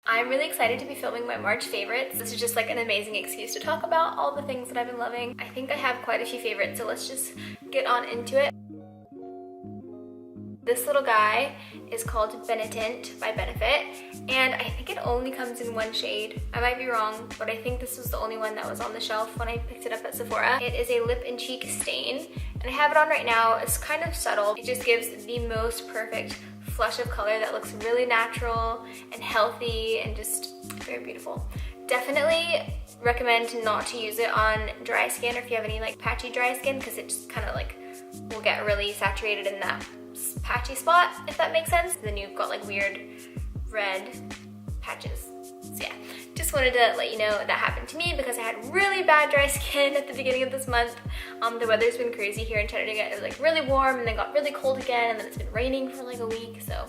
I'm really excited to be filming my March favorites. This is just like an amazing excuse to talk about all the things that I've been loving. I think I have quite a few favorites, so let's just get on into it. This little guy is called Benetint by Benefit, and I think it only comes in one shade. I might be wrong, but I think this was the only one that was on the shelf when I picked it up at Sephora. It is a lip and cheek stain, and I have it on right now. It's kind of subtle. It just gives the most perfect flush of color that looks really natural and healthy and just very beautiful. Definitely recommend not to use it on dry skin or if you have any like patchy dry skin, because it just kind of like will get really saturated in that patchy spot, if that makes sense. Then you've got like weird red patches. So yeah, just wanted to let you know that happened to me because I had really bad dry skin at the beginning of this month. The weather's been crazy here in Chattanooga. It was like really warm and then got really cold again, and then it's been raining for like a week, so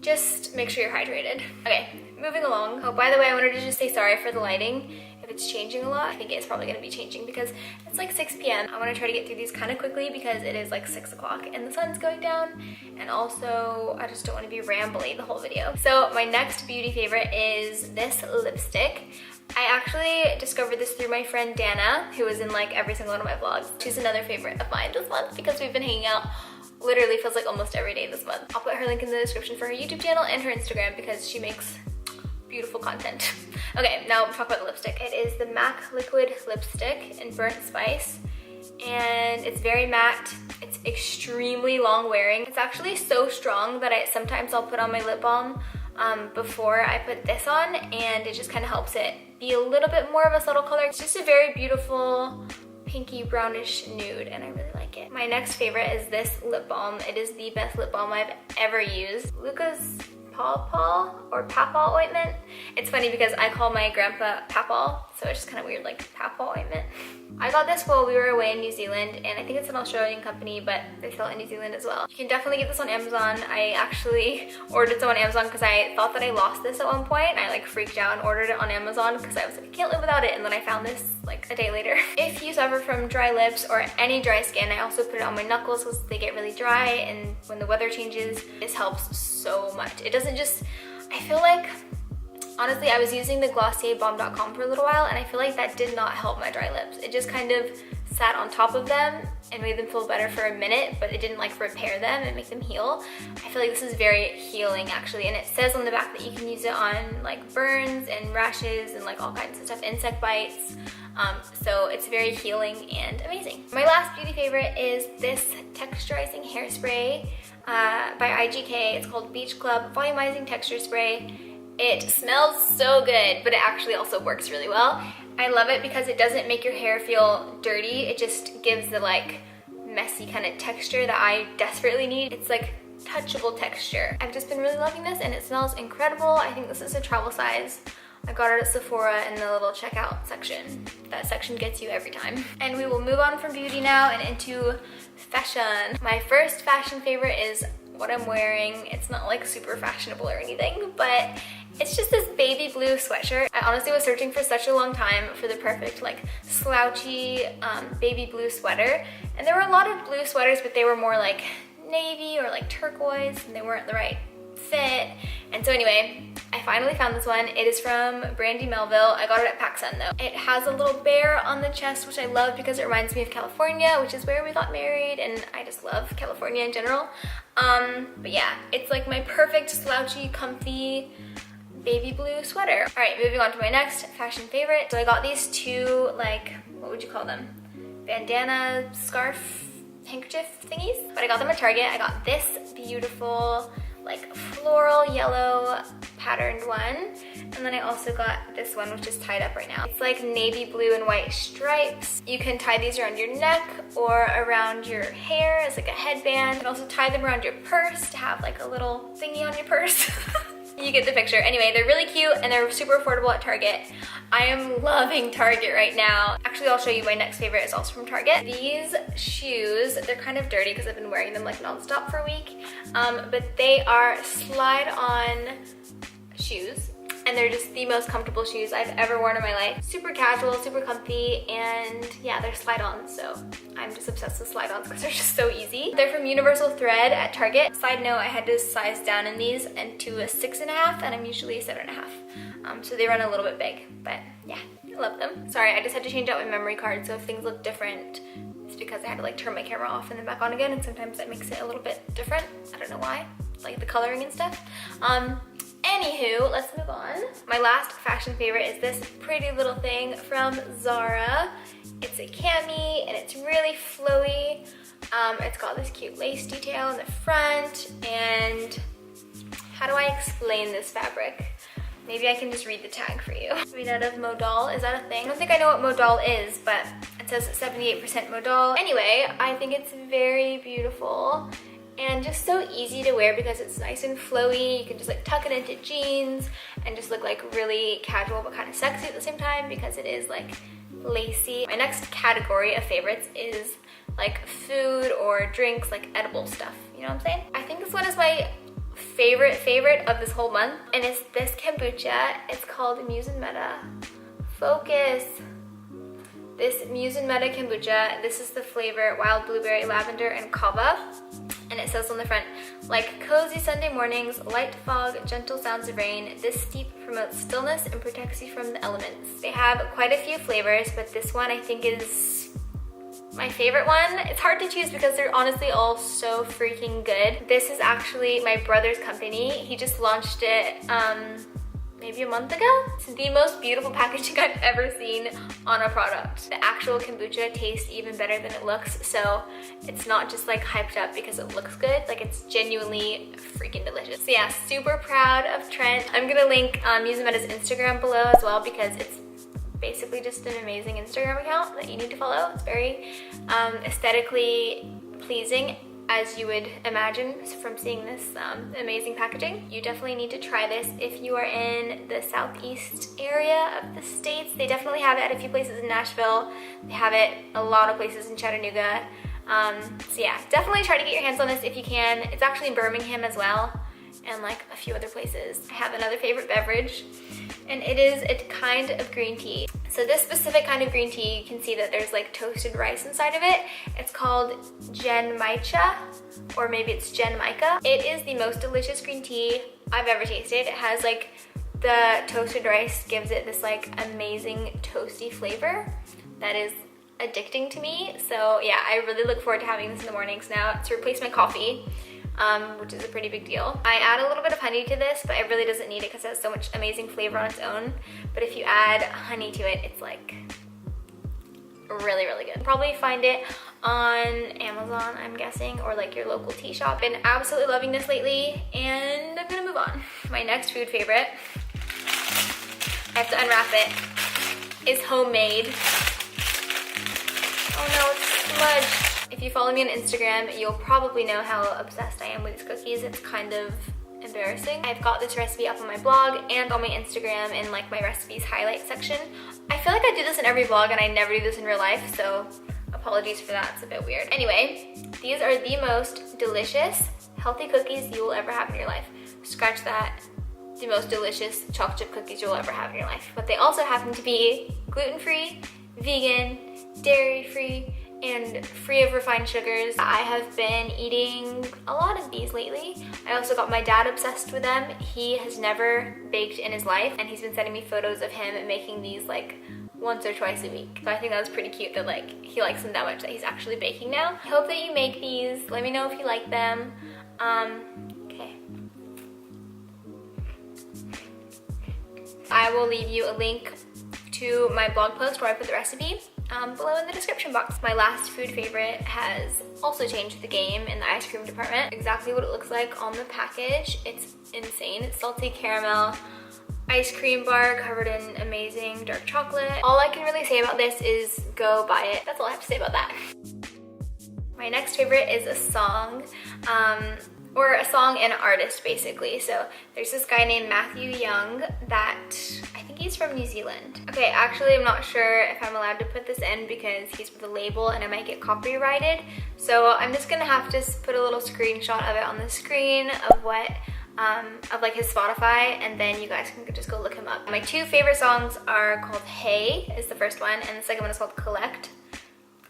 just make sure you're hydrated. Okay, moving along. Oh, by the way, I wanted to just say sorry for the lighting. If it's changing a lot, I think it's probably going to be changing because it's like 6 p.m. I want to try to get through these kind of quickly because it is like 6 o'clock and the sun's going down, and also I just don't want to be rambly the whole video. So my next beauty favorite is this lipstick. I actually discovered this through my friend Dana, who is in like every single one of my vlogs. She's another favorite of mine this month because we've been hanging out literally feels like almost every day this month. I'll put her link in the description for her YouTube channel and her Instagram because she makes beautiful content. Okay, now we'll talk about the lipstick. It is the MAC Liquid Lipstick in Burnt Spice, and it's very matte. It's extremely long wearing. It's actually so strong that sometimes I'll put on my lip balm before I put this on, and it just kind of helps it be a little bit more of a subtle color. It's just a very beautiful pinky brownish nude, and I really like it. My next favorite is this lip balm. It is the best lip balm I've ever used. Luca's Paw or Papal ointment. It's funny because I call my grandpa Papal, so it's just kind of weird, like Papal ointment. I got this while we were away in New Zealand, and I think it's an Australian company, but they sell it in New Zealand as well. You can definitely get this on Amazon. I actually ordered some on Amazon because I thought that I lost this at one point. I like freaked out and ordered it on Amazon because I was like, I can't live without it, and then I found this like a day later. If you suffer from dry lips or any dry skin, I also put it on my knuckles because they get really dry, and when the weather changes, this helps so much. It doesn't just, I feel like, honestly, I was using the Glossier Balm.com for a little while, and I feel like that did not help my dry lips. It just kind of sat on top of them and made them feel better for a minute, but it didn't like repair them and make them heal. I feel like this is very healing actually, and it says on the back that you can use it on like burns and rashes and like all kinds of stuff, insect bites. So it's very healing and amazing. My last beauty favorite is this texturizing hairspray by IGK. It's called Beach Club Volumizing Texture Spray. It smells so good, but it actually also works really well. I love it because it doesn't make your hair feel dirty. It just gives the like messy kind of texture that I desperately need. It's like touchable texture. I've just been really loving this, and it smells incredible. I think this is a travel size. I got it at Sephora in the little checkout section. That section gets you every time. And we will move on from beauty now and into fashion. My first fashion favorite is what I'm wearing. It's not like super fashionable or anything, but it's just this baby blue sweatshirt. I honestly was searching for such a long time for the perfect like slouchy baby blue sweater, and there were a lot of blue sweaters, but they were more like navy or like turquoise, and they weren't the right fit. And so anyway, I finally found this one. It is from Brandy Melville. I got it at PacSun though. It has a little bear on the chest, which I love because it reminds me of California, which is where we got married, and I just love California in general. But yeah, it's like my perfect slouchy, comfy baby blue sweater. All right, moving on to my next fashion favorite. So I got these two, like, what would you call them? Bandana, scarf, handkerchief thingies. But I got them at Target. I got this beautiful, like, floral yellow patterned one. And then I also got this one, which is tied up right now. It's like navy blue and white stripes. You can tie these around your neck or around your hair as like a headband. You can also tie them around your purse to have like a little thingy on your purse. You get the picture. Anyway, they're really cute and they're super affordable at Target. I am loving Target right now. Actually, I'll show you my next favorite is also from Target. These shoes, they're kind of dirty because I've been wearing them like nonstop for a week, but they are slide-on shoes. and they're just the most comfortable shoes I've ever worn in my life. Super casual, super comfy, and yeah, they're slide-ons, so I'm just obsessed with slide-ons because they're just so easy. They're from Universal Thread at Target. Side note, I had to size down in these and to a 6.5, and I'm usually a 7.5. So they run a little bit big, but yeah, I love them. Sorry, I just had to change out my memory card, so if things look different, it's because I had to like turn my camera off and then back on again, and sometimes that makes it a little bit different. I don't know why, like the coloring and stuff. Anywho, let's move on. My last fashion favorite is this pretty little thing from Zara. It's a cami and it's really flowy. It's got this cute lace detail in the front, and how do I explain this fabric? Maybe I can just read the tag for you. Made out of modal, is that a thing? I don't think I know what modal is, but it says 78% modal. Anyway, I think it's very beautiful and just so easy to wear because it's nice and flowy. You can just like tuck it into jeans and just look like really casual but kind of sexy at the same time because it is like lacy. My next category of favorites is like food or drinks, like edible stuff. You know what I'm saying? I think this one is my favorite of this whole month, and it's this kombucha. It's called Muse and Meta. Focus. This Muse and Meta kombucha. This is the flavor wild blueberry, lavender, and kava. And it says on the front, like cozy Sunday mornings, light fog, gentle sounds of rain, this steep promotes stillness and protects you from the elements. They have quite a few flavors, but this one I think is my favorite one. It's hard to choose because they're honestly all so freaking good. This is actually my brother's company. He just launched it maybe a month ago. It's the most beautiful packaging I've ever seen on a product. The actual kombucha tastes even better than it looks, so it's not just like hyped up because it looks good, like it's genuinely freaking delicious. So yeah, super proud of Trent. I'm gonna link Muse and Meta's Instagram below as well because it's basically just an amazing Instagram account that you need to follow. It's very aesthetically pleasing, as you would imagine from seeing this amazing packaging. You definitely need to try this if you are in the southeast area of the States. They definitely have it at a few places in Nashville. They have it a lot of places in Chattanooga. So yeah, definitely try to get your hands on this if you can. It's actually in Birmingham as well, and like a few other places. I have another favorite beverage, and it is a kind of green tea. So this specific kind of green tea, you can see that there's like toasted rice inside of it. It's called Genmaicha, or maybe it's Genmaicha. It is the most delicious green tea I've ever tasted. It has like the toasted rice gives it this like amazing toasty flavor that is addicting to me. So yeah, I really look forward to having this in the mornings now to replace my coffee. Which is a pretty big deal. I add a little bit of honey to this, but it really doesn't need it because it has so much amazing flavor on its own. But if you add honey to it, it's like really, really good. Probably find it on Amazon, I'm guessing, or like your local tea shop. Been absolutely loving this lately, and I'm gonna move on. My next food favorite, I have to unwrap it, is homemade. Oh no, it's smudged. If you follow me on Instagram, you'll probably know how obsessed I am with these cookies. It's kind of embarrassing. I've got this recipe up on my blog and on my Instagram in like my recipes highlight section. I feel like I do this in every vlog and I never do this in real life, so apologies for that, it's a bit weird. Anyway, these are the most delicious, healthy cookies you will ever have in your life. Scratch that, the most delicious chocolate chip cookies you'll ever have in your life. But they also happen to be gluten-free, vegan, dairy-free, and free of refined sugars. I have been eating a lot of these lately. I also got my dad obsessed with them. He has never baked in his life, and he's been sending me photos of him making these like once or twice a week. So I think that was pretty cute that like he likes them that much that he's actually baking now. I hope that you make these. Let me know if you like them. Okay. I will leave you a link to my blog post where I put the recipe below in the description box. My last food favorite has also changed the game in the ice cream department. Exactly what it looks like on the package. It's insane. It's salty caramel ice cream bar covered in amazing dark chocolate. All I can really say about this is go buy it. That's all I have to say about that. My next favorite is a song, or a song and an artist basically. So there's this guy named Matthew Young that I think he's from New Zealand. Okay, actually I'm not sure if I'm allowed to put this in because he's with a label and I might get copyrighted. So I'm just gonna have to put a little screenshot of it on the screen of what of like his Spotify, and then you guys can just go look him up. My two favorite songs are called Hey is the first one, and the second one is called Collect.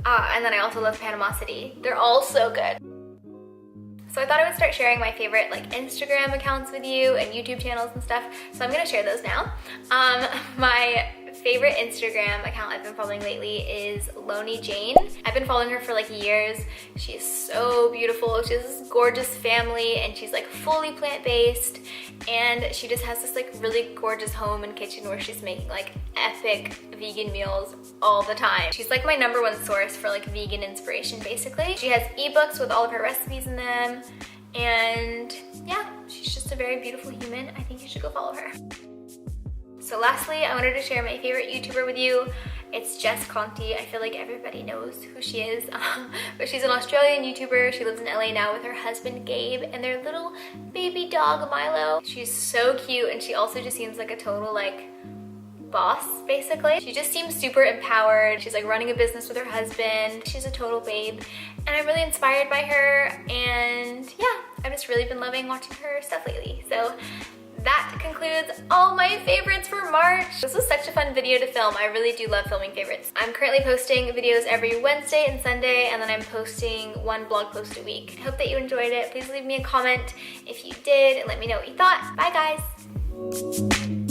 And then I also love Panama City. They're all so good. So I thought I would start sharing my favorite like Instagram accounts with you and YouTube channels and stuff. So I'm gonna share those now. My favorite Instagram account I've been following lately is Lonely Jane. I've been following her for like years. She's so beautiful. She has this gorgeous family and she's like fully plant-based, and she just has this like really gorgeous home and kitchen where she's making like epic vegan meals all the time. She's like my #1 source for like vegan inspiration basically. She has ebooks with all of her recipes in them, and yeah, she's just a very beautiful human. I think you should go follow her. So lastly, I wanted to share my favorite YouTuber with you. It's Jess Conti. I feel like everybody knows who she is, but she's an Australian YouTuber. She lives in LA now with her husband Gabe and their little baby dog Milo. She's so cute, and she also just seems like a total like boss basically. She just seems super empowered. She's like running a business with her husband. She's a total babe, and I'm really inspired by her, and yeah, I've just really been loving watching her stuff lately. So that concludes all my favorites for March. This was such a fun video to film. I really do love filming favorites. I'm currently posting videos every Wednesday and Sunday, and then I'm posting one blog post a week. I hope that you enjoyed it. Please leave me a comment if you did and let me know what you thought. Bye guys.